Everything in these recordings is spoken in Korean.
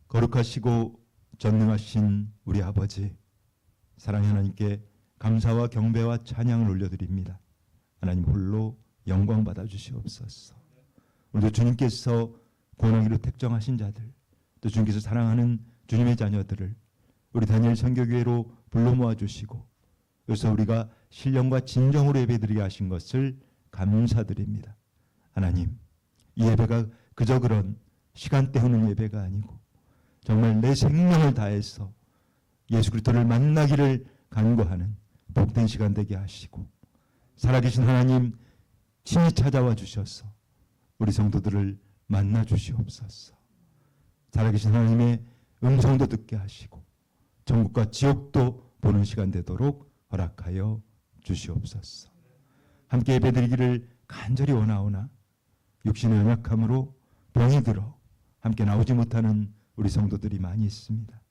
거룩하시고 전능하신 우리 아버지, 사랑의 하나님께 감사와 경배와 찬양을 올려드립니다. 하나님 홀로 영광 받아 주시옵소서. 오늘도 주님께서 권하기로 택정하신 자들, 또 주님께서 사랑하는 주님의 자녀들을 우리 다니엘 선교교회로 불러 모아 주시고, 그래서 우리가 신령과 진정으로 예배드리게 하신 것을 감사드립니다. 하나님, 이 예배가 그저 그런 시간 때우는 예배가 아니고 정말 내 생명을 다해서 예수 그리스도를 만나기를 간구하는 복된 시간 되게 하시고, 살아계신 하나님 친히 찾아와 주셔서 우리 성도들을 만나 주시옵소서. 살아계신 하나님의 음성도 듣게 하시고 천국과 지옥도 보는 시간 되도록 허락하여 주시옵소서. 함께 예배드리기를 간절히 원하오나 육신의 연약함으로 병이 들어 함께 나오지 못하는 우리 성도들이 많이 있습니다.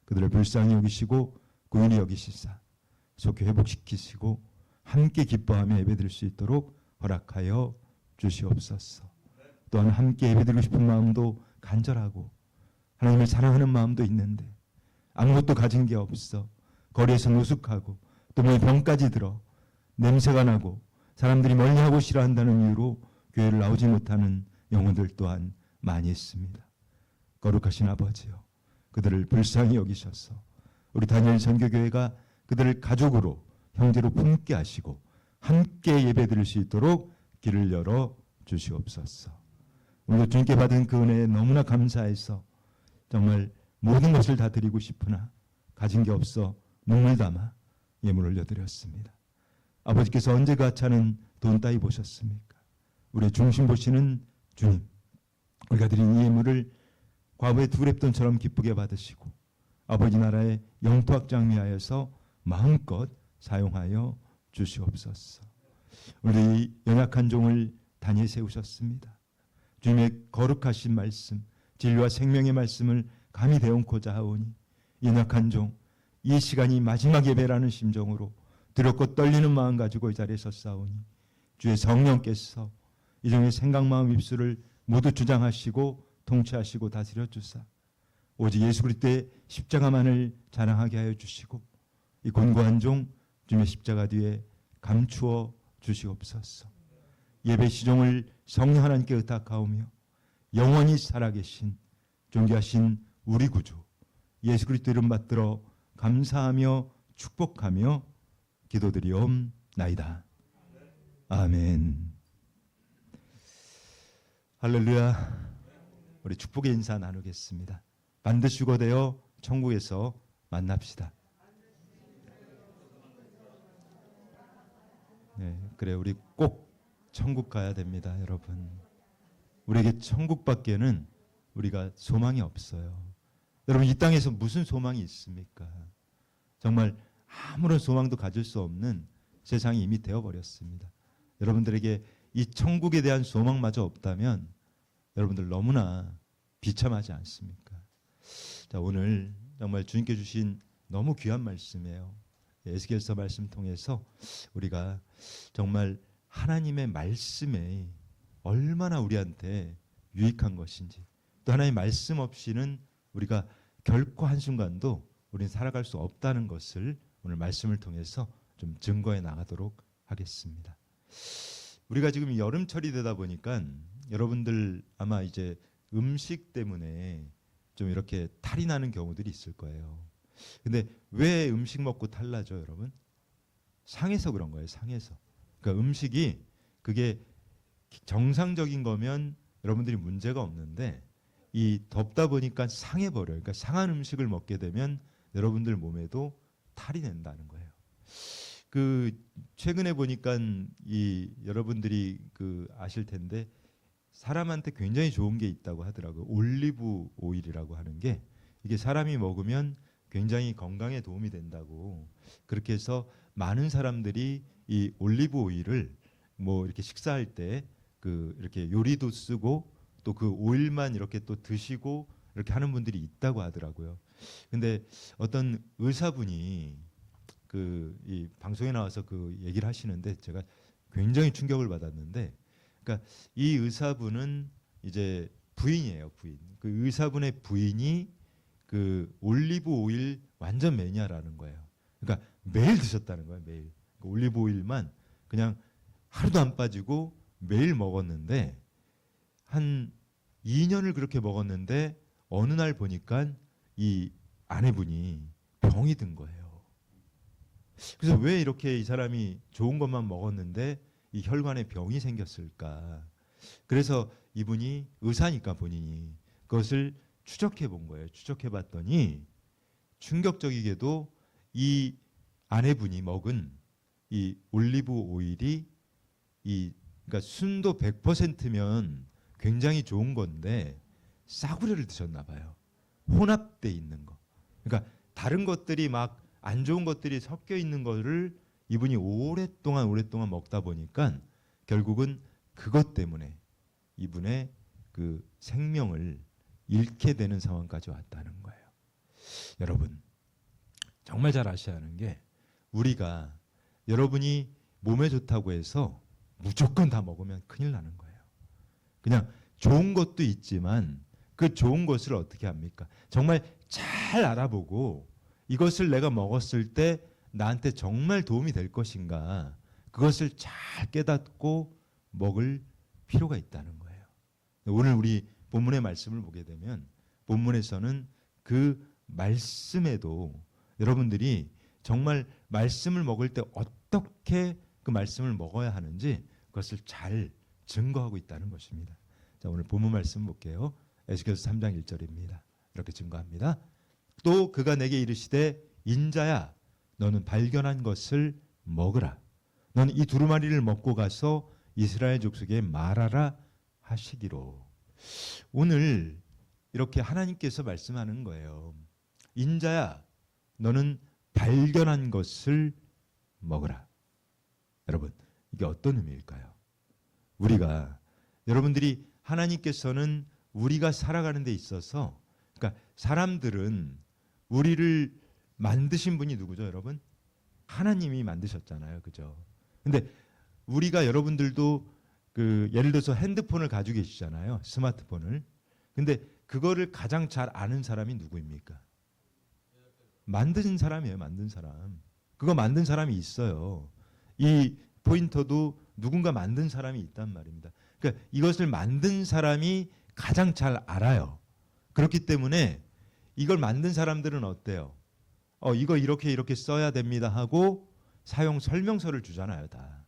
그들을 불쌍히 여기시고 구인히 여기시사 속히 회복시키시고 함께 기뻐하며 예배드릴 수 있도록 허락하여 주시옵소서. 또한 함께 예배드리고 싶은 마음도 간절하고 하나님을 사랑하는 마음도 있는데 아무것도 가진 게 없어 거리에서 노숙하고 또 몸에 병까지 들어 냄새가 나고 사람들이 멀리하고 싫어한다는 이유로 교회를 나오지 못하는 영혼들 또한 많이 있습니다. 거룩하신 아버지여, 그들을 불쌍히 여기셔서 우리 다니엘 선교교회가 그들을 가족으로 형제로 품게 하시고 함께 예배드릴 수 있도록 길을 열어 주시옵소서. 오늘 주님께 받은 그 은혜에 너무나 감사해서 정말 모든 것을 다 드리고 싶으나 가진 게 없어 눈물 담아 예물 올려드렸습니다. 아버지께서 언제 그 하찮은 돈 따위 보셨습니까? 우리의 중심 보시는 주님, 우리가 드린 이 예물을 과부의 두 랩돈처럼 기쁘게 받으시고 아버지 나라의 영토악장미하여서 마음껏 사용하여 주시옵소서. 우리 연약한 종을 단위에 세우셨습니다. 주님의 거룩하신 말씀, 진리와 생명의 말씀을 감히 대언코자 하오니 연약한 종, 이 시간이 마지막 예배라는 심정으로 두렵고 떨리는 마음 가지고 이 자리에 섰사오니 주의 성령께서 이 종의 생각, 마음, 입술을 모두 주장하시고 통치하시고 다스려 주사 오직 예수 그리스도의 십자가만을 자랑하게 하여 주시고 이 곤고한 종 주님의 십자가 뒤에 감추어 주시옵소서. 예배 시종을 성령 하나님께 의탁하오며 영원히 살아계신 존귀하신 우리 구주 예수 그리스도 이름 받들어 감사하며 축복하며 기도드리옵나이다. 아멘. 할렐루야. 우리 축복의 인사 나누겠습니다. 반드시 유고되어 천국에서 만납시다. 네, 그래 우리 꼭 천국 가야 됩니다, 여러분. 우리에게 천국밖에는 우리가 소망이 없어요. 여러분, 이 땅에서 무슨 소망이 있습니까? 정말 아무런 소망도 가질 수 없는 세상이 이미 되어버렸습니다. 여러분들에게 이 천국에 대한 소망마저 없다면 여러분들 너무나 비참하지 않습니까? 자, 오늘 정말 주님께 주신 너무 귀한 말씀이에요. 에스겔서 말씀 통해서 우리가 정말 하나님의 말씀에 얼마나 우리한테 유익한 것인지, 또 하나님의 말씀 없이는 우리가 결코 한순간도 우리는 살아갈 수 없다는 것을 오늘 말씀을 통해서 좀 증거해 나가도록 하겠습니다. 우리가 지금 여름철이 되다 보니까 여러분들 아마 이제 음식 때문에 좀 이렇게 탈이 나는 경우들이 있을 거예요. 근데 왜 음식 먹고 탈 나죠, 여러분? 상해서 그런 거예요, 상해서. 그러니까 음식이 그게 정상적인 거면 여러분들이 문제가 없는데 이 덥다 보니까 상해버려요. 그러니까 상한 음식을 먹게 되면 여러분들 몸에도 탈이 난다는 거예요. 그 최근에 보니까 이 여러분들이 그 아실 텐데 사람한테 굉장히 좋은 게 있다고 하더라고요. 올리브 오일이라고 하는 게 이게 사람이 먹으면 굉장히 건강에 도움이 된다고. 그렇게 해서 많은 사람들이 이 올리브 오일을 뭐 이렇게 식사할 때 그 이렇게 요리도 쓰고 또 그 오일만 이렇게 또 드시고 이렇게 하는 분들이 있다고 하더라고요. 근데 어떤 의사분이 그 이 방송에 나와서 그 얘기를 하시는데 제가 굉장히 충격을 받았는데, 그러니까 이 의사분은 이제 부인이에요, 부인. 그 의사분의 부인이 그 올리브 오일 완전 매니아라는 거예요. 그러니까 매일 드셨다는 거예요. 매일. 그러니까 올리브 오일만 그냥 하루도 안 빠지고 매일 먹었는데 한 2년을 그렇게 먹었는데 어느 날 보니까 이 아내분이 병이 든 거예요. 그래서 왜 이렇게 이 사람이 좋은 것만 먹었는데 이 혈관에 병이 생겼을까? 그래서 이분이 의사니까 본인이 그것을 추적해 본 거예요. 추적해 봤더니 충격적이게도 이 아내분이 먹은 이 올리브 오일이 그러니까 순도 100%면 굉장히 좋은 건데 싸구려를 드셨나 봐요. 혼합돼 있는 거. 그러니까 다른 것들이 막 안 좋은 것들이 섞여 있는 거를 이분이 오랫동안 먹다 보니까 결국은 그것 때문에 이분의 그 생명을 잃게 되는 상황까지 왔다는 거예요. 여러분 정말 잘 아셔야 하는 게 우리가 여러분이 몸에 좋다고 해서 무조건 다 먹으면 큰일 나는 거예요. 그냥 좋은 것도 있지만 그 좋은 것을 어떻게 합니까? 정말 잘 알아보고 이것을 내가 먹었을 때 나한테 정말 도움이 될 것인가 그것을 잘 깨닫고 먹을 필요가 있다는 거예요. 오늘 우리 본문의 말씀을 보게 되면 본문에서는 그 말씀에도 여러분들이 정말 말씀을 먹을 때 어떻게 그 말씀을 먹어야 하는지 그것을 잘 증거하고 있다는 것입니다. 자, 오늘 본문 말씀 볼게요. 에스겔서 3장 1절입니다. 이렇게 증거합니다. 또 그가 내게 이르시되 인자야 너는 발견한 것을 먹으라. 너는 이 두루마리를 먹고 가서 이스라엘 족속에 말하라 하시기로. 오늘 이렇게 하나님께서 말씀하는 거예요. 인자야 너는 발견한 것을 먹으라. 여러분 이게 어떤 의미일까요? 우리가 여러분들이 하나님께서는 우리가 살아가는 데 있어서 그러니까 사람들은 우리를 만드신 분이 누구죠, 여러분? 하나님이 만드셨잖아요. 그죠? 근데 우리가 여러분들도 그 예를 들어서 핸드폰을 가지고 계시잖아요. 스마트폰을. 근데 그거를 가장 잘 아는 사람이 누구입니까? 만든 사람이에요. 만든 사람. 그거 만든 사람이 있어요. 이 포인터도 누군가 만든 사람이 있단 말입니다. 그러니까 이것을 만든 사람이 가장 잘 알아요. 그렇기 때문에 이걸 만든 사람들은 어때요? 이거 이렇게 써야 됩니다 하고 사용 설명서를 주잖아요, 다.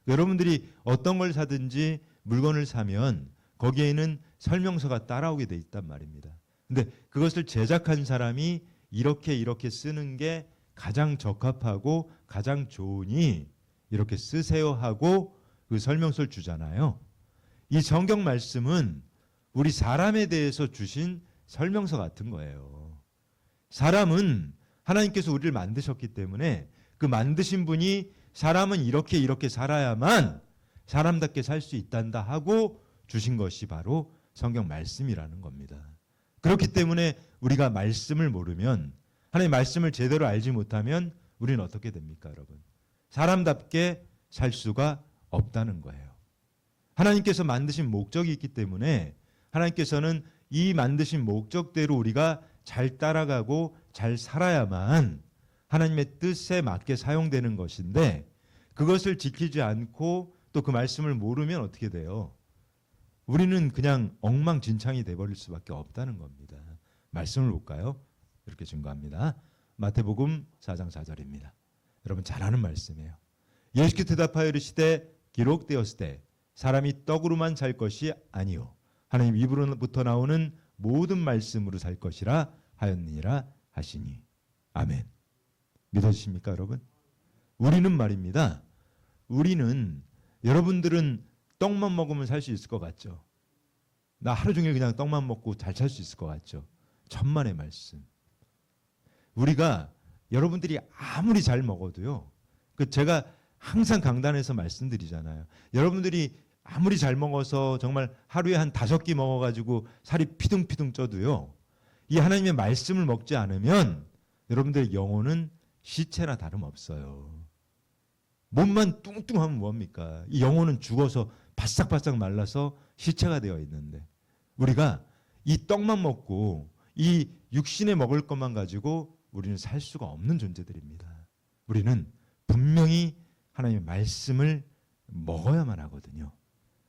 여러분들이 어떤 걸 사든지 물건을 사면 거기에는 설명서가 따라오게 돼 있단 말입니다. 근데 그것을 제작한 사람이 이렇게 쓰는 게 가장 적합하고 가장 좋으니 이렇게 쓰세요 하고 그 설명서를 주잖아요. 이 성경 말씀은 우리 사람에 대해서 주신 설명서 같은 거예요. 사람은 하나님께서 우리를 만드셨기 때문에 그 만드신 분이 사람은 이렇게 살아야만 사람답게 살 수 있단다 하고 주신 것이 바로 성경 말씀이라는 겁니다. 그렇기 때문에 우리가 말씀을 모르면 하나님의 말씀을 제대로 알지 못하면 우리는 어떻게 됩니까, 여러분? 사람답게 살 수가 없다는 거예요. 하나님께서 만드신 목적이 있기 때문에 하나님께서는 이 만드신 목적대로 우리가 잘 따라가고 잘 살아야만 하나님의 뜻에 맞게 사용되는 것인데 그것을 지키지 않고 또 그 말씀을 모르면 어떻게 돼요? 우리는 그냥 엉망진창이 돼버릴 수밖에 없다는 겁니다. 말씀을 볼까요? 이렇게 증거합니다. 마태복음 4장 4절입니다. 여러분 잘 아는 말씀이에요. 예수께서 대답하여 이르시되 기록되었을 때 사람이 떡으로만 살 것이 아니요 하나님 입으로부터 나오는 모든 말씀으로 살 것이라 하였느니라 하시니. 아멘. 믿어지십니까, 여러분? 우리는 말입니다. 우리는 여러분들은 떡만 먹으면 살 수 있을 것 같죠? 나 하루 종일 그냥 떡만 먹고 잘 살 수 있을 것 같죠? 천만의 말씀. 우리가 여러분들이 아무리 잘 먹어도요. 제가 항상 강단에서 말씀드리잖아요. 여러분들이 아무리 잘 먹어서 정말 하루에 한 5끼 먹어가지고 살이 피둥피둥 쪄도요. 이 하나님의 말씀을 먹지 않으면 여러분들의 영혼은 시체나 다름없어요. 몸만 뚱뚱하면 뭐합니까? 이 영혼은 죽어서 바싹바싹 말라서 시체가 되어 있는데 우리가 이 떡만 먹고 이 육신에 먹을 것만 가지고 우리는 살 수가 없는 존재들입니다. 우리는 분명히 하나님의 말씀을 먹어야만 하거든요.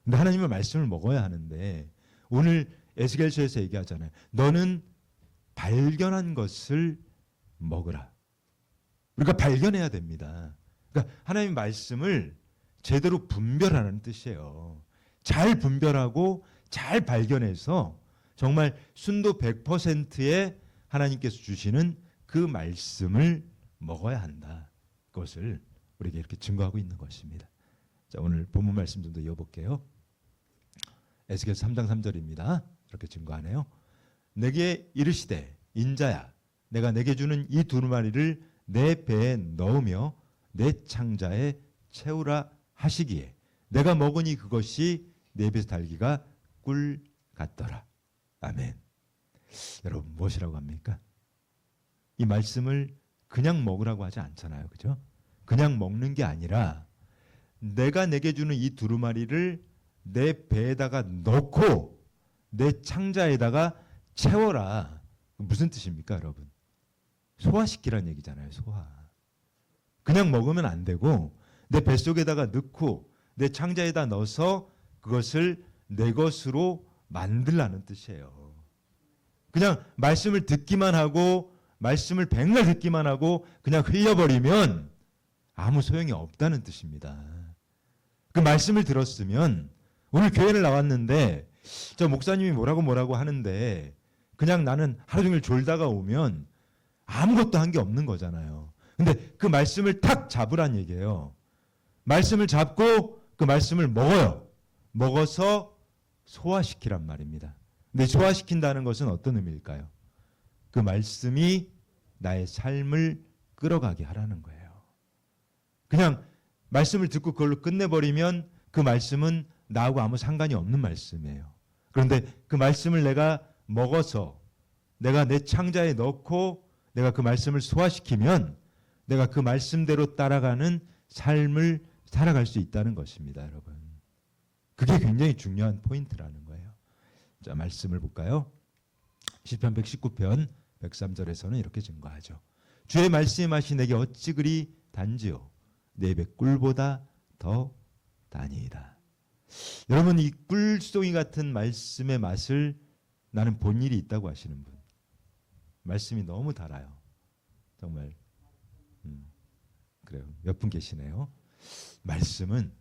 근데 하나님의 말씀을 먹어야 하는데 오늘 에스겔서에서 얘기하잖아요. 너는 발견한 것을 먹으라. 우리가 발견해야 됩니다. 그러니까 하나님의 말씀을 제대로 분별하는 뜻이에요. 잘 분별하고 잘 발견해서 정말 순도 100%의 하나님께서 주시는 그 말씀을 먹어야 한다. 그것을 우리에게 이렇게 증거하고 있는 것입니다. 자, 오늘 본문 말씀 좀 더 이어볼게요. 에스겔 3장 3절입니다. 이렇게 증거하네요. 내게 이르시되 인자야 내가 내게 주는 이 두루마리를 내 배에 넣으며 내 창자에 채우라 하시기에 내가 먹으니 그것이 내 배에서 달기가 꿀 같더라. 아멘. 여러분 무엇이라고 합니까? 이 말씀을 그냥 먹으라고 하지 않잖아요. 그죠? 그냥 먹는 게 아니라 내가 내게 주는 이 두루마리를 내 배에다가 넣고 내 창자에다가 채워라. 무슨 뜻입니까, 여러분? 소화시키라는 얘기잖아요. 소화. 그냥 먹으면 안 되고 내 뱃속에다가 넣고 내 창자에다 넣어서 그것을 내 것으로 만들라는 뜻이에요. 그냥 말씀을 듣기만 하고 말씀을 백날 듣기만 하고 그냥 흘려버리면 아무 소용이 없다는 뜻입니다. 그 말씀을 들었으면 오늘 교회를 나왔는데 저 목사님이 뭐라고 하는데 그냥 나는 하루 종일 졸다가 오면 아무것도 한 게 없는 거잖아요. 근데 그 말씀을 탁 잡으란 얘기예요. 말씀을 잡고 그 말씀을 먹어요. 먹어서 소화시키란 말입니다. 근데 소화시킨다는 것은 어떤 의미일까요? 그 말씀이 나의 삶을 끌어가게 하라는 거예요. 그냥 말씀을 듣고 그걸로 끝내버리면 그 말씀은 나하고 아무 상관이 없는 말씀이에요. 그런데 그 말씀을 내가 먹어서 내가 내 창자에 넣고 내가 그 말씀을 소화시키면 내가 그 말씀대로 따라가는 삶을 살아갈 수 있다는 것입니다, 여러분. 그게 굉장히 중요한 포인트라는 거예요. 자, 말씀을 볼까요? 시편 119편 103절에서는 이렇게 증거하죠. 주의 말씀의 맛이 내게 어찌 그리 단지요 내 입에 꿀보다 더 다니이다. 여러분 이 꿀송이 같은 말씀의 맛을 나는 본 일이 있다고 하시는 분. 말씀이 너무 달아요. 정말 그래요. 몇 분 계시네요. 말씀은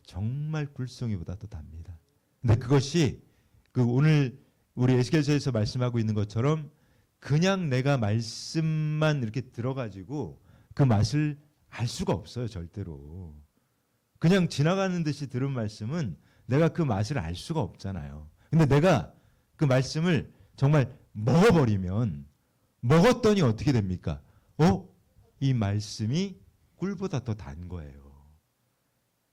정말 꿀송이보다 더 답니다. 근데 그것이 그 오늘 우리 에스겔서에서 말씀하고 있는 것처럼 그냥 내가 말씀만 이렇게 들어가지고 그 맛을 알 수가 없어요. 절대로. 그냥 지나가는 듯이 들은 말씀은 내가 그 맛을 알 수가 없잖아요. 근데 내가 그 말씀을 정말 먹어버리면 먹었더니 어떻게 됩니까? 이 말씀이 꿀보다 더 단 거예요.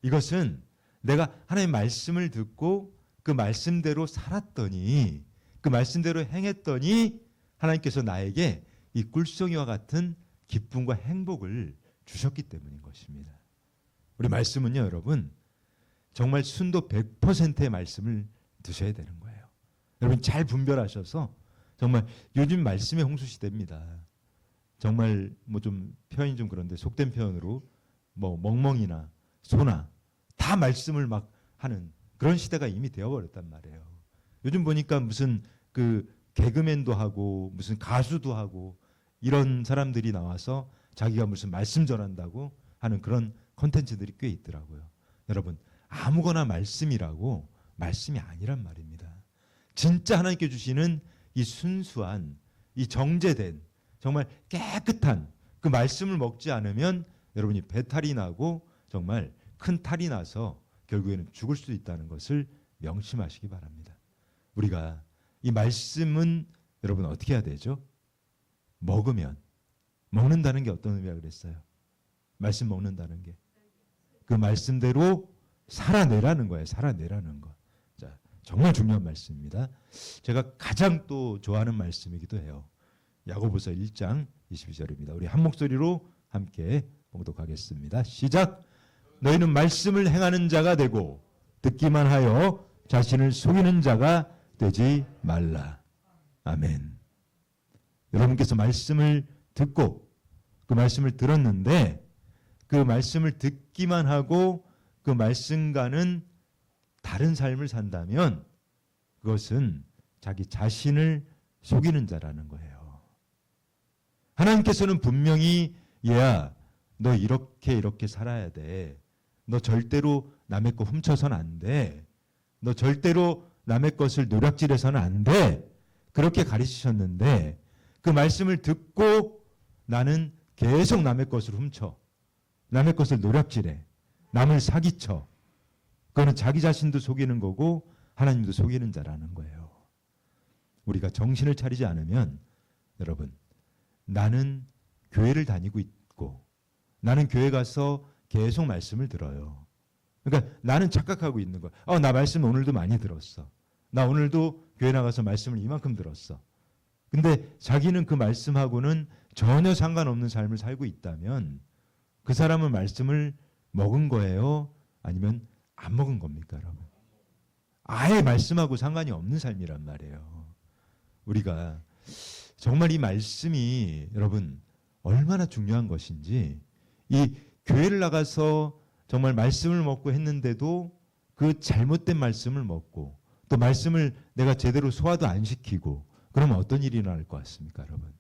이것은 내가 하나님의 말씀을 듣고 그 말씀대로 살았더니 그 말씀대로 행했더니 하나님께서 나에게 이 꿀송이와 같은 기쁨과 행복을 주셨기 때문인 것입니다. 우리 말씀은요, 여러분 정말 순도 100%의 말씀을 드셔야 되는 거예요. 여러분 잘 분별하셔서 정말 요즘 말씀의 홍수 시대입니다. 정말 뭐 좀 표현이 좀 그런데 속된 표현으로 뭐 멍멍이나 소나 다 말씀을 막 하는 그런 시대가 이미 되어버렸단 말이에요. 요즘 보니까 무슨 그 개그맨도 하고 무슨 가수도 하고 이런 사람들이 나와서 자기가 무슨 말씀 전한다고 하는 그런 콘텐츠들이 꽤 있더라고요. 여러분 아무거나 말씀이라고 말씀이 아니란 말입니다. 진짜 하나님께 주시는 이 순수한 이 정제된 정말 깨끗한 그 말씀을 먹지 않으면 여러분이 배탈이 나고 정말 큰 탈이 나서 결국에는 죽을 수도 있다는 것을 명심하시기 바랍니다. 우리가 이 말씀은 여러분 어떻게 해야 되죠? 먹는다는 게 어떤 의미가 그랬어요? 말씀 먹는다는 게 그 말씀대로 살아내라는 거예요. 살아내라는 거. 자, 정말 중요한 말씀입니다. 제가 가장 또 좋아하는 말씀이기도 해요. 야고보서 1장 22절입니다. 우리 한 목소리로 함께 봉독하겠습니다. 시작. 너희는 말씀을 행하는 자가 되고 듣기만 하여 자신을 속이는 자가 되지 말라. 아멘. 여러분께서 말씀을 듣고 그 말씀을 들었는데 그 말씀을 듣기만 하고 그 말씀과는 다른 삶을 산다면 그것은 자기 자신을 속이는 자라는 거예요. 하나님께서는 분명히 얘야 너 이렇게 살아야 돼. 너 절대로 남의 거 훔쳐서는 안 돼. 너 절대로 남의 것을 노략질해서는 안 돼. 그렇게 가르치셨는데 그 말씀을 듣고 나는 계속 남의 것을 훔쳐. 남의 것을 노략질해. 남을 사기쳐. 그거는 자기 자신도 속이는 거고 하나님도 속이는 자라는 거예요. 우리가 정신을 차리지 않으면 여러분 나는 교회를 다니고 있고 나는 교회 가서 계속 말씀을 들어요. 그러니까 나는 착각하고 있는 거야. 나 말씀 오늘도 많이 들었어. 나 오늘도 교회 나가서 말씀을 이만큼 들었어. 근데 자기는 그 말씀하고는 전혀 상관없는 삶을 살고 있다면 그 사람은 말씀을 먹은 거예요? 아니면 안 먹은 겁니까, 여러분? 아예 말씀하고 상관이 없는 삶이란 말이에요. 우리가 정말 이 말씀이 여러분 얼마나 중요한 것인지 이 교회를 나가서 정말 말씀을 먹고 했는데도 그 잘못된 말씀을 먹고 또 말씀을 내가 제대로 소화도 안 시키고 그러면 어떤 일이 일어날 것 같습니까, 여러분?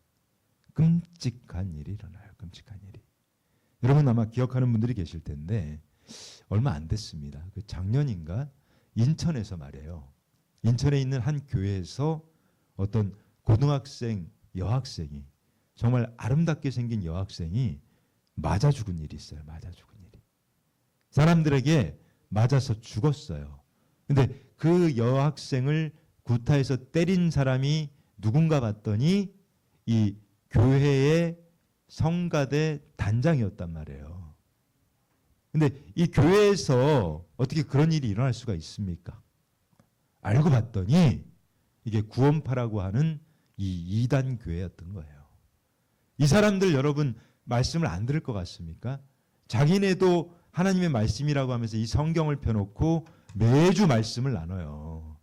끔찍한 일이 일어나요. 끔찍한 일이. 여러분 아마 기억하는 분들이 계실 텐데 얼마 안 됐습니다. 그 작년인가 인천에서 말이에요. 인천에 있는 한 교회에서 어떤 고등학생 여학생이 정말 아름답게 생긴 여학생이 맞아 죽은 일이 있어요. 맞아 죽은 일이. 사람들에게 맞아서 죽었어요. 근데 그 여학생을 구타해서 때린 사람이 누군가 봤더니 이 교회의 성가대 단장이었단 말이에요. 근데 이 교회에서 어떻게 그런 일이 일어날 수가 있습니까? 알고 봤더니 이게 구원파라고 하는 이 이단 교회였던 거예요. 이 사람들 여러분 말씀을 안 들을 것 같습니까? 자기네도 하나님의 말씀이라고 하면서 이 성경을 펴놓고 매주 말씀을 나눠요.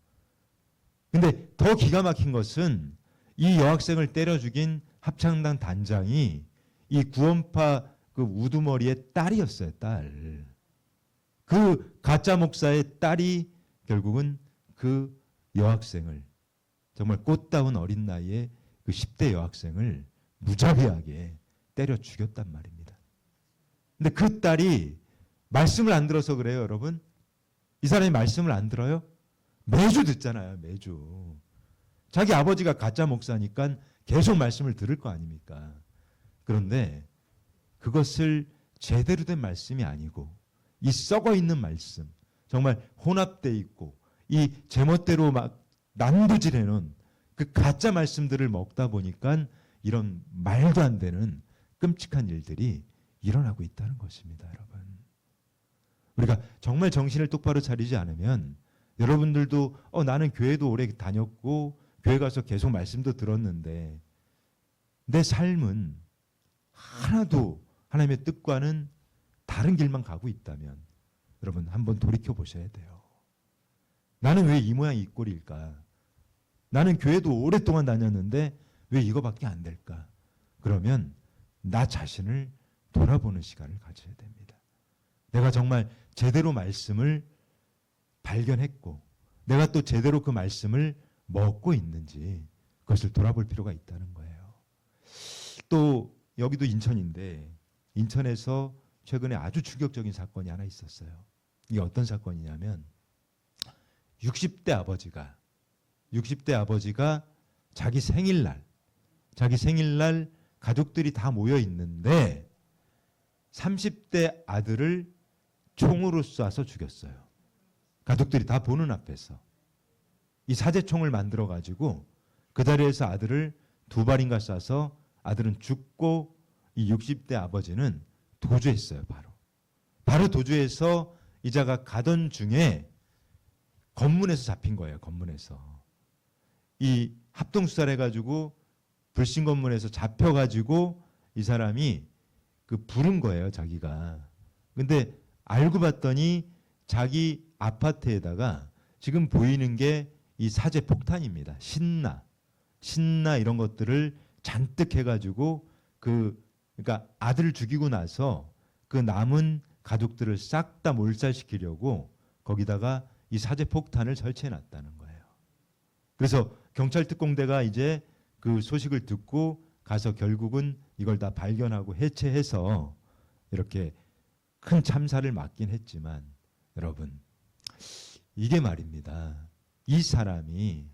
근데 더 기가 막힌 것은 이 여학생을 때려 죽인 합창단 단장이 이 구원파 그 우두머리의 딸이었어요. 딸. 그 가짜 목사의 딸이 결국은 그 여학생을 정말 꽃다운 어린 나이에 그 10대 여학생을 무자비하게 때려 죽였단 말입니다. 근데 그 딸이 말씀을 안 들어서 그래요, 여러분? 이 사람이 말씀을 안 들어요? 매주 듣잖아요, 매주. 자기 아버지가 가짜 목사니까 계속 말씀을 들을 거 아닙니까? 그런데 그것을 제대로 된 말씀이 아니고 이 썩어 있는 말씀, 정말 혼합돼 있고 이 제멋대로 막 난도질해 놓은 그 가짜 말씀들을 먹다 보니까 이런 말도 안 되는 끔찍한 일들이 일어나고 있다는 것입니다, 여러분. 우리가 정말 정신을 똑바로 차리지 않으면 여러분들도 나는 교회도 오래 다녔고 교회 가서 계속 말씀도 들었는데 내 삶은 하나도 하나님의 뜻과는 다른 길만 가고 있다면 여러분 한번 돌이켜 보셔야 돼요. 나는 왜 이 모양 이 꼴일까? 나는 교회도 오랫동안 다녔는데 왜 이거밖에 안 될까? 그러면 나 자신을 돌아보는 시간을 가져야 됩니다. 내가 정말 제대로 말씀을 발견했고 내가 또 제대로 그 말씀을 먹고 있는지 그것을 돌아볼 필요가 있다는 거예요. 또 여기도 인천인데 인천에서 최근에 아주 충격적인 사건이 하나 있었어요. 이게 어떤 사건이냐면 60대 아버지가 자기 생일날 가족들이 다 모여 있는데 30대 아들을 총으로 쏴서 죽였어요. 가족들이 다 보는 앞에서. 이 사제총을 만들어 가지고 그 자리에서 아들을 2발인가 쏴서 아들은 죽고 이 60대 아버지는 도주했어요. 바로 도주해서 이자가 가던 중에 검문에서 잡힌 거예요. 검문에서. 이 합동수사를 해가지고 불신검문에서 잡혀가지고 이 사람이 그 부른 거예요. 자기가. 근데 알고 봤더니 자기 아파트에다가 지금 보이는 게 이 사제 폭탄입니다. 신나 이런 것들을 잔뜩 해가지고 그러니까 아들을 죽이고 나서 그 남은 가족들을 싹 다 몰살시키려고 거기다가 이 사제 폭탄을 설치해 놨다는 거예요. 그래서 경찰 특공대가 이제 그 소식을 듣고 가서 결국은 이걸 다 발견하고 해체해서 이렇게 큰 참사를 막긴 했지만 여러분 이게 말입니다. 이 사람이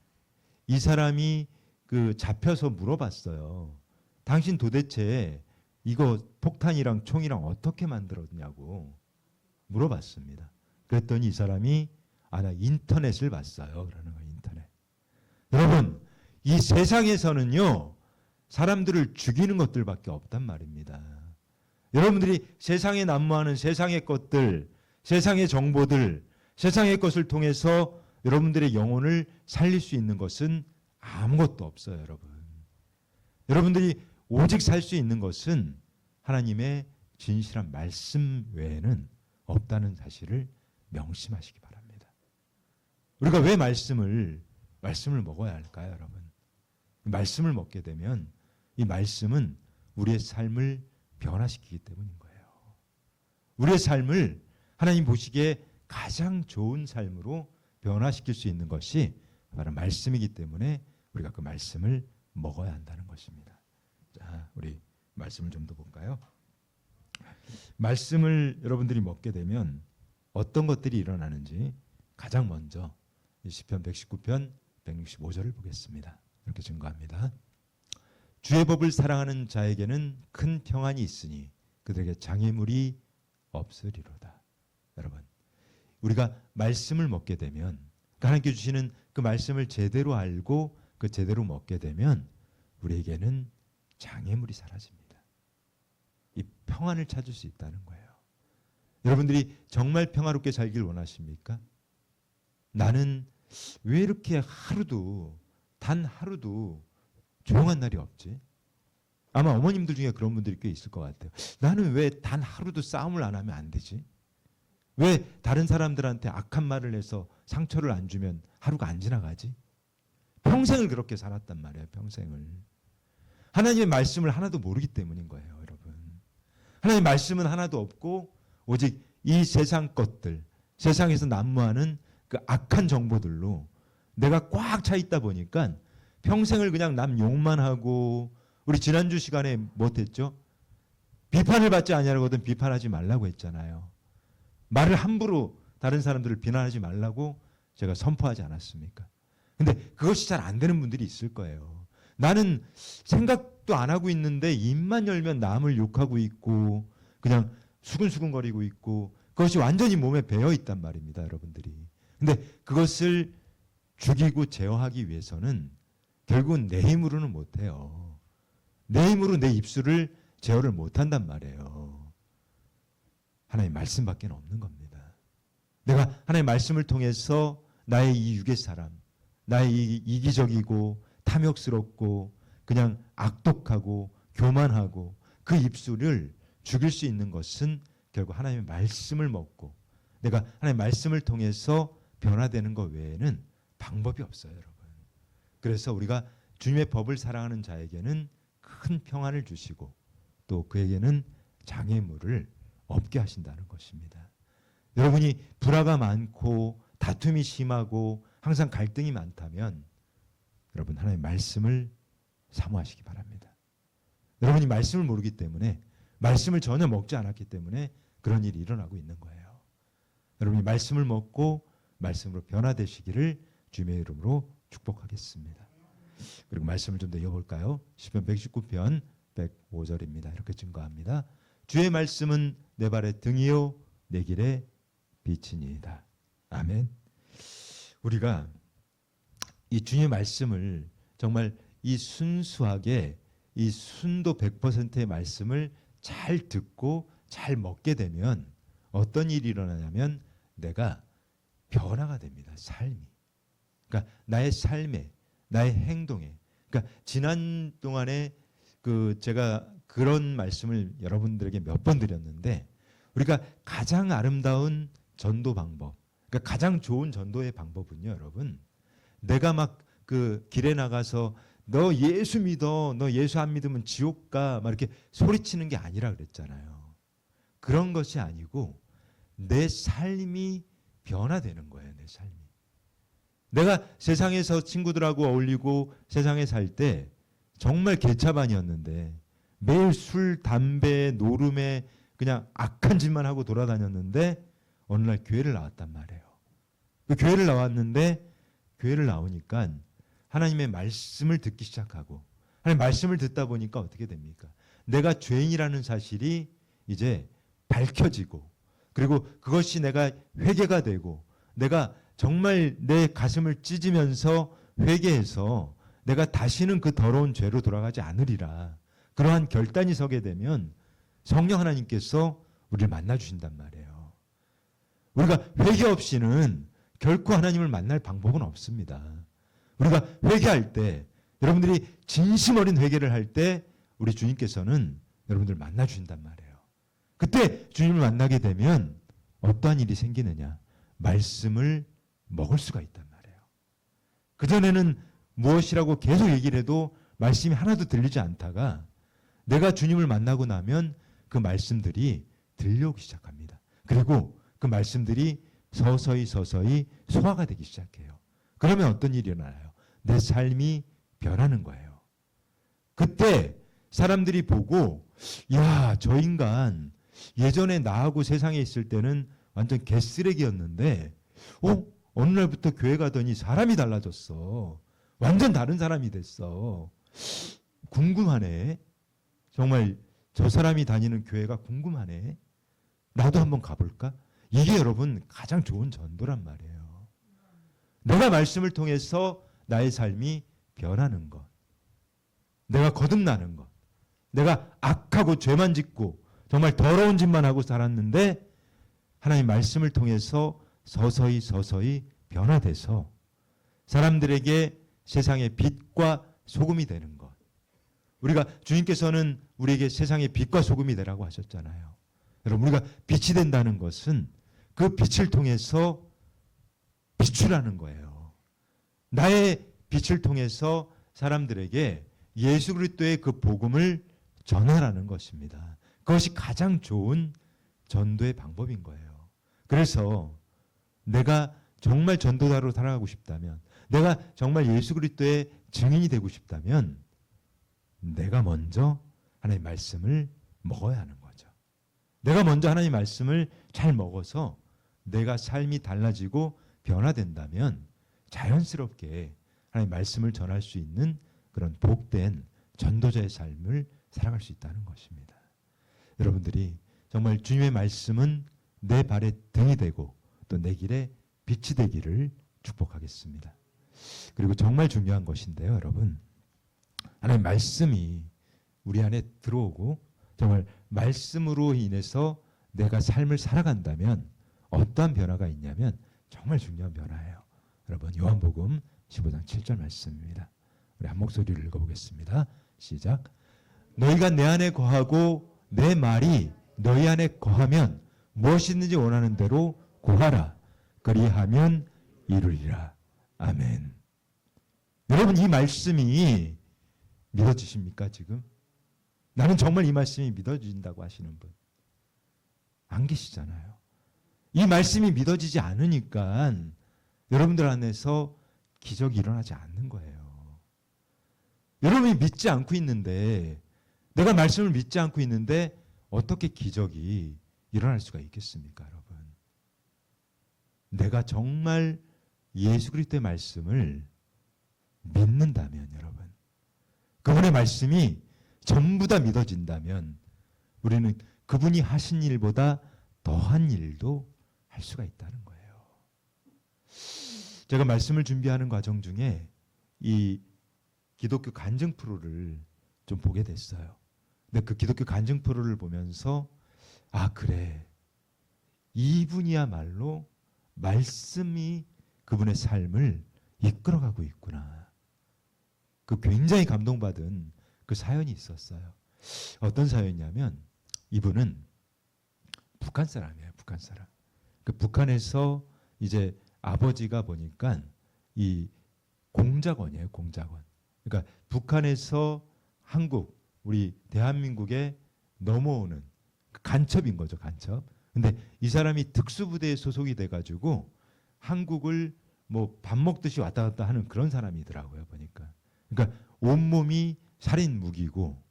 그 잡혀서 물어봤어요. 당신 도대체 이거 폭탄이랑 총이랑 어떻게 만들었냐고 물어봤습니다. 그랬더니 이 사람이 나 인터넷을 봤어요. 그러는 거예요. 인터넷. 여러분 이 세상에서는요 사람들을 죽이는 것들밖에 없단 말입니다. 여러분들이 세상에 난무하는 세상의 것들, 세상의 정보들, 세상의 것을 통해서 여러분들의 영혼을 살릴 수 있는 것은 아무것도 없어요, 여러분. 여러분들이 오직 살 수 있는 것은 하나님의 진실한 말씀 외에는 없다는 사실을 명심하시기 바랍니다. 우리가 왜 말씀을 먹어야 할까요, 여러분? 말씀을 먹게 되면 이 말씀은 우리의 삶을 변화시키기 때문인 거예요. 우리의 삶을 하나님 보시기에 가장 좋은 삶으로 변화시킬 수 있는 것이 바로 말씀이기 때문에 우리가 그 말씀을 먹어야 한다는 것입니다. 자, 우리 말씀을 좀 더 볼까요? 말씀을 여러분들이 먹게 되면 어떤 것들이 일어나는지 가장 먼저 시편 119편 165절을 보겠습니다. 이렇게 증거합니다. 주의 법을 사랑하는 자에게는 큰 평안이 있으니 그들에게 장애물이 없으리로다. 여러분, 우리가 말씀을 먹게 되면 하나님께 주시는 그 말씀을 제대로 알고 그 제대로 먹게 되면 우리에게는 장애물이 사라집니다. 이 평안을 찾을 수 있다는 거예요. 여러분들이 정말 평화롭게 살길 원하십니까? 나는 왜 이렇게 단 하루도 조용한 날이 없지? 아마 어머님들 중에 그런 분들이 꽤 있을 것 같아요. 나는 왜 단 하루도 싸움을 안 하면 안 되지? 왜 다른 사람들한테 악한 말을 해서 상처를 안 주면 하루가 안 지나가지? 평생을 그렇게 살았단 말이에요. 평생을. 하나님의 말씀을 하나도 모르기 때문인 거예요. 여러분. 하나님의 말씀은 하나도 없고 오직 이 세상 것들, 세상에서 난무하는 그 악한 정보들로 내가 꽉 차 있다 보니까 평생을 그냥 남 욕만 하고, 우리 지난주 시간에 못했죠? 비판을 받지 아니하거든 비판하지 말라고 했잖아요. 말을 함부로 다른 사람들을 비난하지 말라고 제가 선포하지 않았습니까? 근데 그것이 잘 안 되는 분들이 있을 거예요. 나는 생각도 안 하고 있는데 입만 열면 남을 욕하고 있고 그냥 수근수근거리고 있고 그것이 완전히 몸에 배어 있단 말입니다, 여러분들이. 근데 그것을 죽이고 제어하기 위해서는 결국은 내 힘으로는 못해요. 내 힘으로 내 입술을 제어를 못한단 말이에요. 하나님 말씀밖에 없는 겁니다. 내가 하나님의 말씀을 통해서 나의 이 육의 사람, 나의 이 이기적이고 탐욕스럽고 그냥 악독하고 교만하고 그 입술을 죽일 수 있는 것은 결국 하나님의 말씀을 먹고 내가 하나님의 말씀을 통해서 변화되는 것 외에는 방법이 없어요, 여러분. 그래서 우리가 주님의 법을 사랑하는 자에게는 큰 평안을 주시고 또 그에게는 장애물을 없게 하신다는 것입니다. 여러분이 불화가 많고 다툼이 심하고 항상 갈등이 많다면 여러분 하나님의 말씀을 사모하시기 바랍니다. 여러분이 말씀을 모르기 때문에 말씀을 전혀 먹지 않았기 때문에 그런 일이 일어나고 있는 거예요. 여러분이 말씀을 먹고 말씀으로 변화되시기를 주님의 이름으로 축복하겠습니다. 그리고 말씀을 좀 더 이어볼까요? 시편 119편 105절입니다. 이렇게 증거합니다. 주의 말씀은 내 발의 등이요 내 길의 빛이니이다. 아멘. 우리가 이 주님의 말씀을 정말 이 순수하게 이 순도 100%의 말씀을 잘 듣고 잘 먹게 되면 어떤 일이 일어나냐면 내가 변화가 됩니다. 삶이. 그러니까 나의 삶에, 나의 행동에. 그러니까 지난 동안에 제가 그런 말씀을 여러분들에게 몇 번 드렸는데 우리가 가장 아름다운 전도 방법, 그러니까 가장 좋은 전도의 방법은요, 여러분. 내가 막 그 길에 나가서 너 예수 믿어. 너 예수 안 믿으면 지옥 가. 막 이렇게 소리치는 게 아니라 그랬잖아요. 그런 것이 아니고 내 삶이 변화되는 거예요. 내 삶이. 내가 세상에서 친구들하고 어울리고 세상에 살 때 정말 개차반이었는데 매일 술, 담배, 노름에 그냥 악한 짓만 하고 돌아다녔는데 어느 날 교회를 나왔단 말이에요. 그 교회를 나왔는데 교회를 나오니까 하나님의 말씀을 듣기 시작하고 하나님 말씀을 듣다 보니까 어떻게 됩니까? 내가 죄인이라는 사실이 이제 밝혀지고 그리고 그것이 내가 회개가 되고 내가 정말 내 가슴을 찢으면서 회개해서 내가 다시는 그 더러운 죄로 돌아가지 않으리라. 그러한 결단이 서게 되면 성령 하나님께서 우리를 만나주신단 말이에요. 우리가 회개 없이는 결코 하나님을 만날 방법은 없습니다. 우리가 회개할 때 여러분들이 진심 어린 회개를 할 때 우리 주님께서는 여러분들 만나주신단 말이에요. 그때 주님을 만나게 되면 어떠한 일이 생기느냐? 말씀을 먹을 수가 있단 말이에요. 그전에는 무엇이라고 계속 얘기를 해도 말씀이 하나도 들리지 않다가 내가 주님을 만나고 나면 그 말씀들이 들려오기 시작합니다. 그리고 그 말씀들이 서서히 소화가 되기 시작해요. 그러면 어떤 일이 일어나요? 내 삶이 변하는 거예요. 그때 사람들이 보고 야, 저 인간 예전에 나하고 세상에 있을 때는 완전 개쓰레기였는데 어느 날부터 교회 가더니 사람이 달라졌어. 완전 다른 사람이 됐어. 궁금하네. 정말 저 사람이 다니는 교회가 궁금하네. 나도 한번 가볼까? 이게 여러분 가장 좋은 전도란 말이에요. 내가 말씀을 통해서 나의 삶이 변하는 것. 내가 거듭나는 것. 내가 악하고 죄만 짓고 정말 더러운 짓만 하고 살았는데 하나님 말씀을 통해서 서서히 변화돼서 사람들에게 세상의 빛과 소금이 되는 것. 우리가 주님께서는 우리에게 세상의 빛과 소금이 되라고 하셨잖아요. 여러분 우리가 빛이 된다는 것은 그 빛을 통해서 비추라는 거예요. 나의 빛을 통해서 사람들에게 예수 그리스도의 그 복음을 전하라는 것입니다. 그것이 가장 좋은 전도의 방법인 거예요. 그래서 내가 정말 전도자로 살아가고 싶다면, 내가 정말 예수 그리스도의 증인이 되고 싶다면 내가 먼저 하나님의 말씀을 먹어야 하는 거죠. 내가 먼저 하나님의 말씀을 잘 먹어서 내가 삶이 달라지고 변화된다면 자연스럽게 하나님의 말씀을 전할 수 있는 그런 복된 전도자의 삶을 살아갈 수 있다는 것입니다. 여러분들이 정말 주님의 말씀은 내 발의 등이 되고 또 내 길에 빛이 되기를 축복하겠습니다. 그리고 정말 중요한 것인데요, 여러분. 하나님의 말씀이 우리 안에 들어오고 정말 말씀으로 인해서 내가 삶을 살아간다면 어떠한 변화가 있냐면 정말 중요한 변화예요. 여러분 요한복음 15장 7절 말씀입니다. 우리 한 목소리를 읽어보겠습니다. 시작. 너희가 내 안에 거하고 내 말이 너희 안에 거하면 무엇이든지 원하는 대로 구하라. 그리하면 이루리라. 아멘. 여러분 이 말씀이 믿어지십니까 지금? 나는 정말 이 말씀이 믿어진다고 하시는 분 안 계시잖아요. 이 말씀이 믿어지지 않으니까 여러분들 안에서 기적이 일어나지 않는 거예요. 여러분이 믿지 않고 있는데, 내가 말씀을 믿지 않고 있는데 어떻게 기적이 일어날 수가 있겠습니까, 여러분? 내가 정말 예수 그리스도의 말씀을 믿는다면, 여러분, 그분의 말씀이 전부 다 믿어진다면 우리는 그분이 하신 일보다 더한 일도 할 수가 있다는 거예요. 제가 말씀을 준비하는 과정 중에 이 기독교 간증 프로를 좀 보게 됐어요. 근데 그 기독교 간증 프로를 보면서 아 그래, 이분이야말로 말씀이 그분의 삶을 이끌어가고 있구나. 그 굉장히 감동받은 그 사연이 있었어요. 어떤 사연이냐면 이분은 북한 사람이에요. 북한 사람. 그 북한에서 이제 아버지가 보니까 이 공작원이에요. 공작원. 그러니까 북한에서 한국, 우리 대한민국에 넘어오는 간첩인 거죠, 간첩. 근데 이 사람이 특수부대에 소속이 돼가지고 한국을 뭐 밥 먹듯이 왔다 갔다 하는 그런 사람이더라고요, 보니까. 그러니까 온몸이 살인 무기고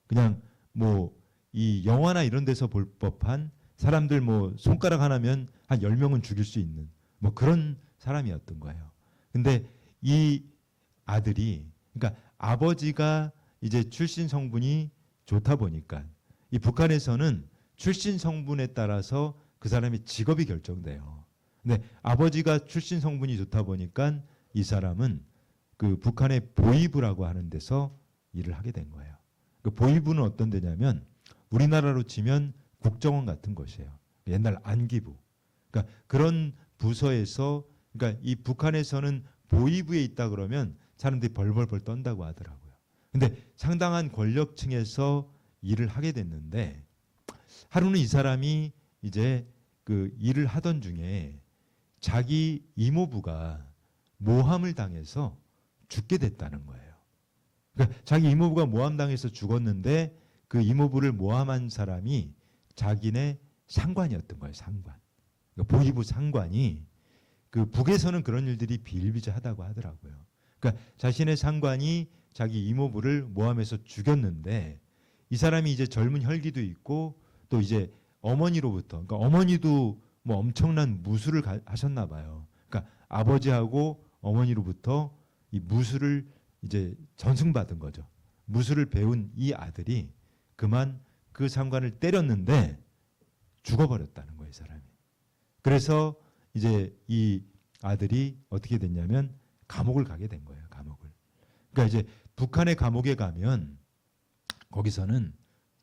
그냥 뭐 이 영화나 이런 데서 볼 법한 사람들 뭐 손가락 하나면 한 10명은 죽일 수 있는 뭐 그런 사람이었던 거예요. 근데 이 아들이, 그러니까 아버지가 이제 출신 성분이 좋다 보니까 이 북한에서는 출신 성분에 따라서 그 사람의 직업이 결정돼요. 근데 아버지가 출신 성분이 좋다 보니까 이 사람은 그 북한의 보이부라고 하는 데서 일을 하게 된 거예요. 그 보이부는 어떤 데냐면 우리나라로 치면 국정원 같은 것이에요. 옛날 안기부. 그러니까 그런 부서에서, 그러니까 이 북한에서는 보이부에 있다 그러면 사람들이 벌벌벌 떤다고 하더라고요. 근데 상당한 권력층에서 일을 하게 됐는데 하루는 이 사람이 이제 그 일을 하던 중에 자기 이모부가 모함을 당해서 죽게 됐다는 거예요. 그러니까 자기 이모부가 모함당해서 죽었는데 그 이모부를 모함한 사람이 자기네 상관이었던 거예요. 상관. 그러니까 보이부 상관이, 그 북에서는 그런 일들이 비일비재하다고 하더라고요. 그러니까 자신의 상관이 자기 이모부를 모함해서 죽였는데 이 사람이 이제 젊은 혈기도 있고 또 이제 어머니로부터, 그러니까 어머니도 뭐 엄청난 무술을 하셨나 봐요. 그러니까 아버지하고 어머니로부터 이 무술을 이제 전승받은 거죠. 무술을 배운 이 아들이 그만 그 상관을 때렸는데 죽어버렸다는 거예요, 이 사람이. 그래서 이제 이 아들이 어떻게 됐냐면 감옥을 가게 된 거예요, 감옥을. 그러니까 이제 북한의 감옥에 가면 거기서는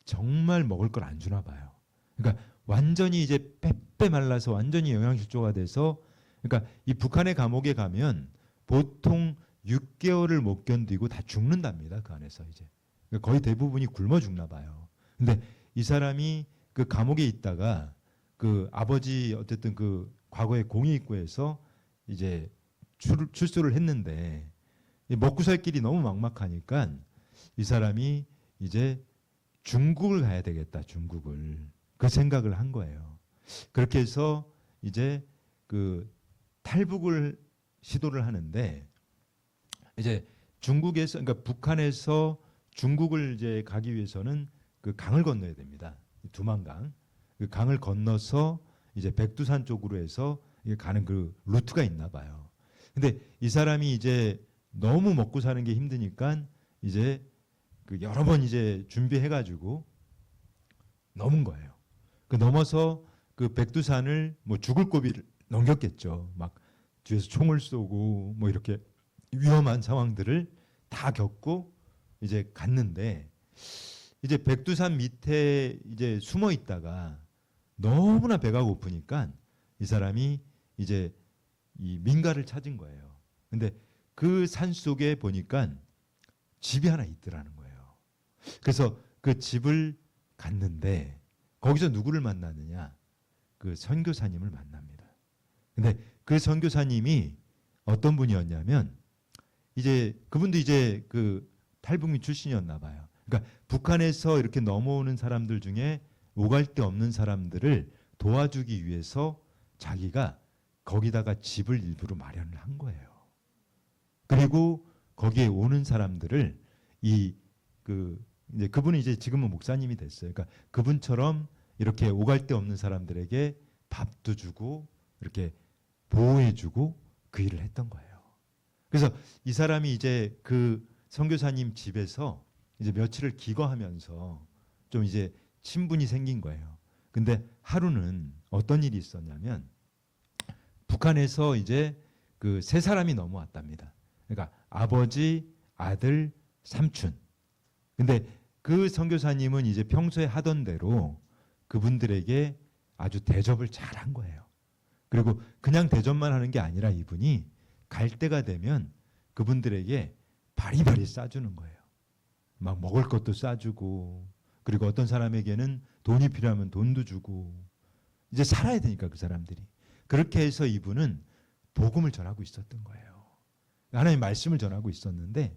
정말 먹을 걸 안 주나 봐요. 그러니까 완전히 이제 빼빼 말라서 완전히 영양실조가 돼서, 그러니까 이 북한의 감옥에 가면 보통 6개월을 못 견디고 다 죽는답니다, 그 안에서 이제. 그러니까 거의 대부분이 굶어 죽나 봐요. 근데 이 사람이 그 감옥에 있다가 그 아버지 어쨌든 그 과거에 공익구에서 이제 출소를 했는데 먹고 살 길이 너무 막막하니까 이 사람이 이제 중국을 가야 되겠다, 중국을. 그 생각을 한 거예요. 그렇게 해서 이제 그 탈북을 시도를 하는데 이제 중국에서, 그러니까 북한에서 중국을 이제 가기 위해서는 그 강을 건너야 됩니다. 두만강. 그 강을 건너서 이제 백두산 쪽으로 해서 가는 그 루트가 있나 봐요. 근데 이 사람이 이제 너무 먹고 사는 게 힘드니까 이제 그 여러 번 이제 준비해가지고 넘은 거예요. 그 넘어서 그 백두산을 뭐 죽을 고비를 넘겼겠죠. 막 뒤에서 총을 쏘고 뭐 이렇게 위험한 상황들을 다 겪고 이제 갔는데 이제 백두산 밑에 이제 숨어 있다가 너무나 배가 고프니까 이 사람이 이제 이 민가를 찾은 거예요. 근데 그 산 속에 보니까 집이 하나 있더라는 거예요. 그래서 그 집을 갔는데 거기서 누구를 만나느냐? 그 선교사님을 만납니다. 근데 그 선교사님이 어떤 분이었냐면 이제 그분도 이제 그 탈북민 출신이었나 봐요. 그러니까 북한에서 이렇게 넘어오는 사람들 중에 오갈 데 없는 사람들을 도와주기 위해서 자기가 거기다가 집을 일부러 마련을 한 거예요. 그리고 거기에 오는 사람들을 이제 그분이 이제 지금은 목사님이 됐어요. 그러니까 그분처럼 이렇게 오갈 데 없는 사람들에게 밥도 주고 이렇게 보호해주고 그 일을 했던 거예요. 그래서 이 사람이 이제 그 선교사님 집에서 이제 며칠을 기거하면서 좀 이제 친분이 생긴 거예요. 근데 하루는 어떤 일이 있었냐면 북한에서 이제 그 세 사람이 넘어왔답니다. 그러니까 아버지, 아들, 삼촌. 근데 그 선교사님은 이제 평소에 하던 대로 그분들에게 아주 대접을 잘 한 거예요. 그리고 그냥 대접만 하는 게 아니라 이분이 갈 때가 되면 그분들에게 바리바리 싸주는 거예요. 막 먹을 것도 싸주고, 그리고 어떤 사람에게는 돈이 필요하면 돈도 주고, 이제 살아야 되니까 그 사람들이. 그렇게 해서 이분은 복음을 전하고 있었던 거예요. 하나님의 말씀을 전하고 있었는데,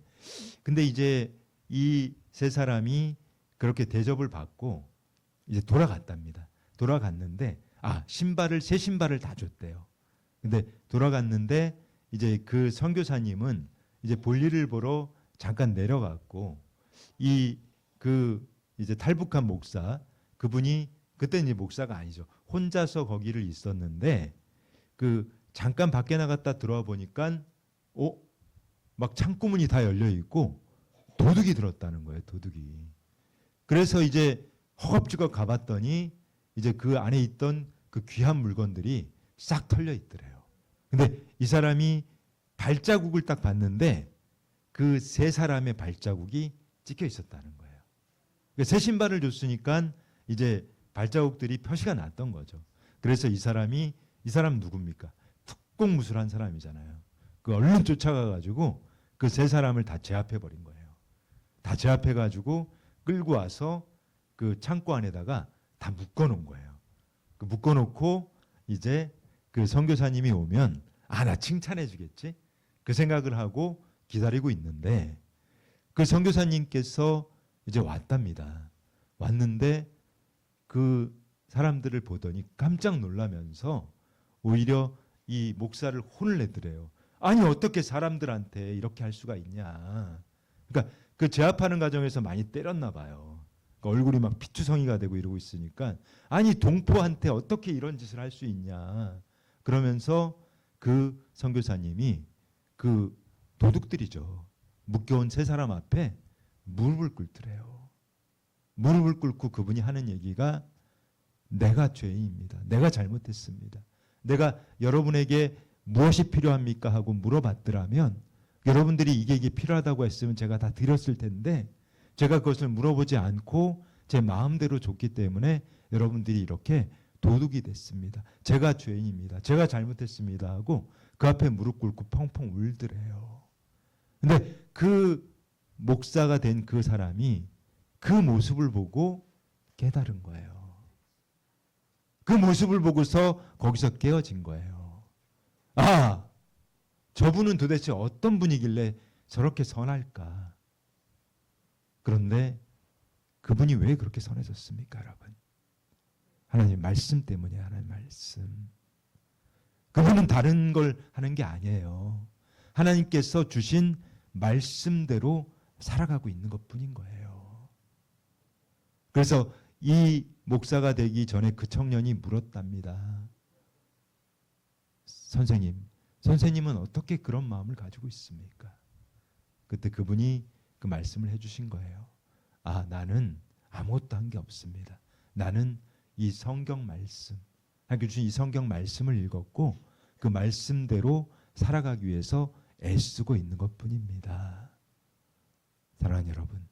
근데 이제 이 세 사람이 그렇게 대접을 받고 이제 돌아갔답니다. 돌아갔는데 새 신발을 다 줬대요. 근데 돌아갔는데 이제 그 선교사님은 이제 볼일을 보러 잠깐 내려갔고, 이제 탈북한 목사, 그분이 그때는 이제 목사가 아니죠. 혼자서 거기를 있었는데 그 잠깐 밖에 나갔다 들어와 보니까 막 창구문이 다 열려 있고 도둑이 들었다는 거예요. 도둑이. 그래서 이제 허겁지겁 가봤더니 이제 그 안에 있던 그 귀한 물건들이 싹 털려 있더래요. 근데 이 사람이 발자국을 딱 봤는데 그 세 사람의 발자국이 찍혀 있었다는 거예요. 새 신발을 줬으니까 이제 발자국들이 표시가 났던 거죠. 그래서 이 사람 누굽니까? 특공무술한 사람이잖아요. 그 얼른 쫓아가가지고 그 세 사람을 다 제압해 버린 거예요. 다 제압해 가지고 끌고 와서 그 창고 안에다가 다 묶어놓은 거예요. 그 묶어놓고 이제 그 선교사님이 오면 나 칭찬해 주겠지? 그 생각을 하고 기다리고 있는데 그 선교사님께서 이제 왔답니다. 왔는데 그 사람들을 보더니 깜짝 놀라면서 오히려 이 목사를 혼을 내더래요. 아니 어떻게 사람들한테 이렇게 할 수가 있냐. 그러니까 그 제압하는 과정에서 많이 때렸나 봐요. 그러니까 얼굴이 막 피투성이가 되고 이러고 있으니까 아니 동포한테 어떻게 이런 짓을 할 수 있냐. 그러면서 그 선교사님이 그 도둑들이죠. 묶여온 세 사람 앞에 무릎을 꿇더래요. 무릎을 꿇고 그분이 하는 얘기가 내가 죄인입니다. 내가 잘못했습니다. 내가 여러분에게 무엇이 필요합니까 하고 물어봤더라면 여러분들이 이게 필요하다고 했으면 제가 다 드렸을 텐데 제가 그것을 물어보지 않고 제 마음대로 줬기 때문에 여러분들이 이렇게 도둑이 됐습니다. 제가 죄인입니다. 제가 잘못했습니다 하고 그 앞에 무릎 꿇고 펑펑 울더래요. 근데 그 목사가 된 그 사람이 그 모습을 보고 깨달은 거예요. 그 모습을 보고서 거기서 깨어진 거예요. 저분은 도대체 어떤 분이길래 저렇게 선할까? 그런데 그분이 왜 그렇게 선해졌습니까, 여러분? 하나님 말씀 때문이에요. 하나님 말씀. 그분은 다른 걸 하는 게 아니에요. 하나님께서 주신 말씀대로 살아가고 있는 것뿐인 거예요. 그래서 이 목사가 되기 전에 그 청년이 물었답니다. 선생님은 어떻게 그런 마음을 가지고 있습니까? 그때 그분이 그 말씀을 해주신 거예요. 나는 아무것도 한 게 없습니다. 나는 이 성경 말씀, 하나님께 주신 이 성경 말씀을 읽었고 그 말씀대로 살아가기 위해서 애쓰고 있는 것뿐입니다. 사랑하는 여러분,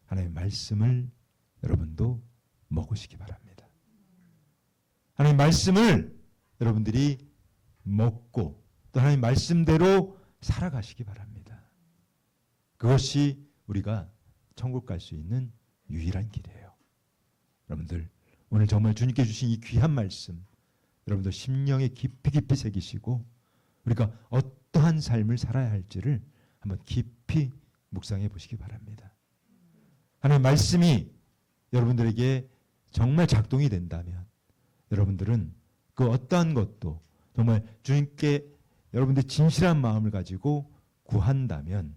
하나님의 말씀을 여러분도 먹으시기 바랍니다. 하나님의 말씀을 여러분들이 먹고 또 하나님 말씀대로 살아가시기 바랍니다. 그것이 우리가 천국 갈 수 있는 유일한 길이에요. 여러분들 오늘 정말 주님께 주신 이 귀한 말씀 여러분들 심령에 깊이 깊이 새기시고 우리가 어떠한 삶을 살아야 할지를 한번 깊이 묵상해 보시기 바랍니다. 하나님 말씀이 여러분들에게 정말 작동이 된다면 여러분들은 그 어떠한 것도 정말 주님께 여러분들 진실한 마음을 가지고 구한다면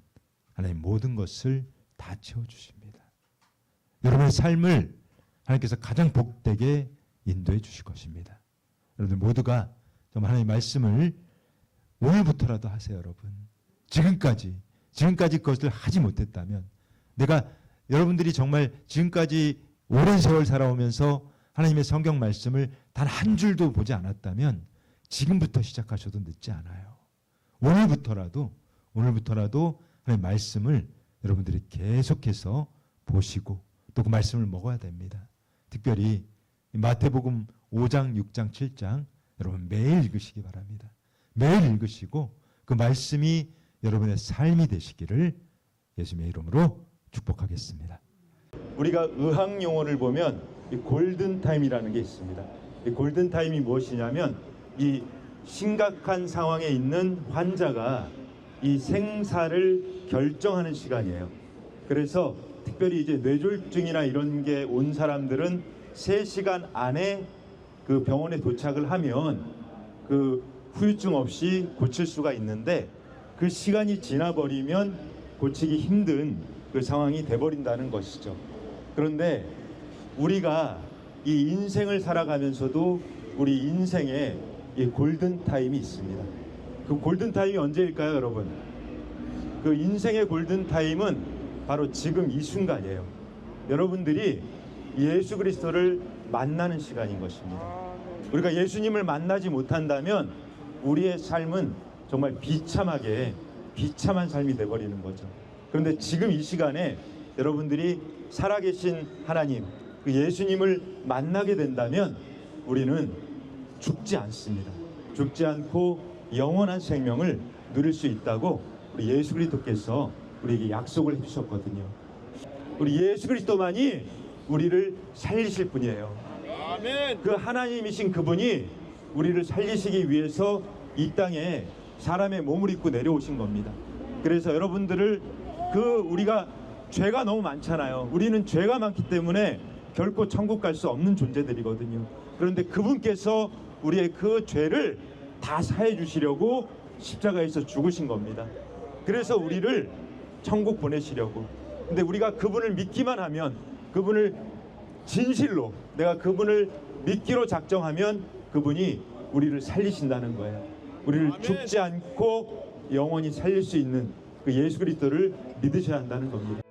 하나님 모든 것을 다 채워주십니다. 여러분의 삶을 하나님께서 가장 복되게 인도해 주실 것입니다. 여러분들 모두가 정말 하나님의 말씀을 오늘부터라도 하세요. 여러분 지금까지 그것을 하지 못했다면 내가 여러분들이 정말 지금까지 오랜 세월 살아오면서 하나님의 성경 말씀을 단 한 줄도 보지 않았다면 지금부터 시작하셔도 늦지 않아요. 오늘부터라도 하나님의 말씀을 여러분들이 계속해서 보시고 또 그 말씀을 먹어야 됩니다. 특별히 마태복음 5장, 6장, 7장 여러분 매일 읽으시기 바랍니다. 매일 읽으시고 그 말씀이 여러분의 삶이 되시기를 예수님의 이름으로 축복하겠습니다. 우리가 의학 용어를 보면 이 골든 타임이라는 게 있습니다. 이 골든 타임이 무엇이냐면 이 심각한 상황에 있는 환자가 이 생사를 결정하는 시간이에요. 그래서 특별히 이제 뇌졸중이나 이런 게 온 사람들은 3시간 안에 그 병원에 도착을 하면 그 후유증 없이 고칠 수가 있는데, 그 시간이 지나버리면 고치기 힘든 그 상황이 돼버린다는 것이죠. 그런데 우리가 이 인생을 살아가면서도 우리 인생에 이 골든타임이 있습니다. 그 골든타임이 언제일까요, 여러분? 그 인생의 골든타임은 바로 지금 이 순간이에요. 여러분들이 예수 그리스도를 만나는 시간인 것입니다. 우리가 예수님을 만나지 못한다면 우리의 삶은 정말 비참한 삶이 돼버리는 거죠. 그런데 지금 이 시간에 여러분들이 살아계신 하나님, 그 예수님을 만나게 된다면 우리는 죽지 않습니다. 죽지 않고 영원한 생명을 누릴 수 있다고 우리 예수 그리스도께서 우리에게 약속을 해주셨거든요. 우리 예수 그리스도만이 우리를 살리실 분이에요. 아멘. 그 하나님이신 그분이 우리를 살리시기 위해서 이 땅에 사람의 몸을 입고 내려오신 겁니다. 그래서 여러분들을 우리가 죄가 너무 많잖아요. 우리는 죄가 많기 때문에 결코 천국 갈 수 없는 존재들이거든요. 그런데 그분께서 우리의 그 죄를 다 사해 주시려고 십자가에서 죽으신 겁니다. 그래서 우리를 천국 보내시려고. 근데 우리가 그분을 믿기만 하면, 그분을 진실로 내가 그분을 믿기로 작정하면 그분이 우리를 살리신다는 거예요. 우리를 죽지 않고 영원히 살릴 수 있는 그 예수 그리스도를 믿으셔야 한다는 겁니다.